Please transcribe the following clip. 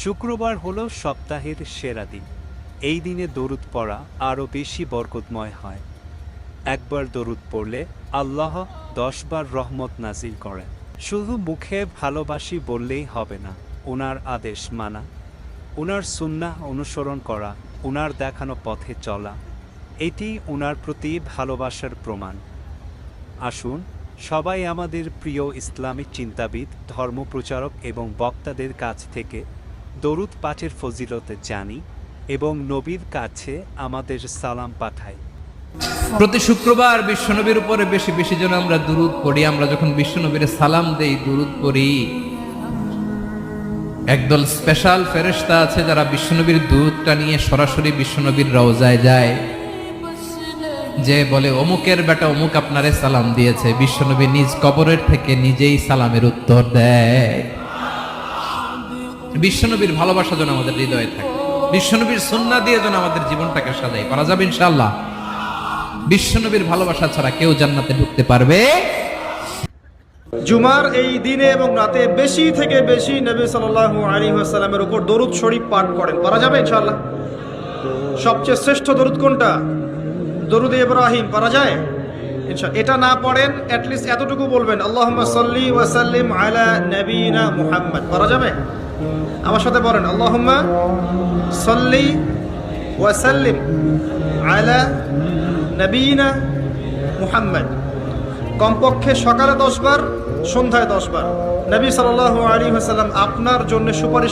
শুক্রবার হলো সপ্তাহের সেরা দিন। এই দিনে দরুদ পড়া আরও বেশি বরকতময় হয়। একবার দরুদ পড়লে আল্লাহ 10 বার রহমত নাজিল করেন। শুধু মুখে ভালোবাসি বললেই হবে না, ওনার আদেশ মানা, ওনার সুন্নাহ অনুসরণ করা, ওনার দেখানো পথে চলা, এটি ওনার প্রতি ভালোবাসার প্রমাণ। আসুন সবাই আমাদের প্রিয় ইসলামিক চিন্তাবিদ, ধর্মপ্রচারক এবং বক্তাদের কাছ থেকে দরুদ পাঠের ফজিলতে জানি এবং নবীর কাছে আমাদের সালাম পাঠাই। প্রতি শুক্রবার বিশ্বনবীর উপরে বেশি বেশি যেন আমরা দুরুদ পড়ি। আমরা যখন বিশ্বনবীর সালাম দেই, দুরুদ পড়ি, একদল স্পেশাল ফেরেশতা আছে যারা বিশ্বনবীর দুরুদটা নিয়ে সরাসরি বিশ্বনবীর রওজায় যায়, যে বলে অমুকের বেটা অমুক আপনারে সালাম দিয়েছে। বিশ্বনবী নিজ কবরের থেকে নিজেই সালামের উত্তর দেয়। বিশ্বনবীর ভালোবাসা যেন আমাদের হৃদয়ে থাকে, বিশ্বনবীর সুন্নাহ দিয়ে যেন আমাদের জীবনটাকে সাজাই। পারা যাবে ইনশাআল্লাহ। বিশ্বনবীর ভালোবাসা ছাড়া কেউ জান্নাতে ঢুকতে পারবে। জুমার এই দিনে এবং রাতে বেশি থেকে বেশি নবী সাল্লাল্লাহু আলাইহি ওয়াসাল্লামের উপর দরুদ শরীফ পাঠ করেন। পারা যাবে ইনশাআল্লাহ। সবচেয়ে শ্রেষ্ঠ দরুদ কোনটা? দরুদ ইব্রাহিম। পারা যায় ইনশাআল্লাহ। এটা না পড়েন অ্যাটলিস্ট এতটুকু বলবেন, আল্লাহুম্মা সাল্লি ওয়া সাল্লিম আলা নবিয়িনা মুহাম্মদ। পারা যাবে? আমার সাথে বলেন, আল্লাহুম্মা সাল্লি ওয়া সাল্লিম আলা নবিয়িনা মুহাম্মদ। কমপক্ষে সকালে 10 বার, সন্ধ্যায় 10 বার। নবী সাল্লাল্লাহু আলাইহি ওয়াসাল্লাম আপনার জন্য সুপারিশ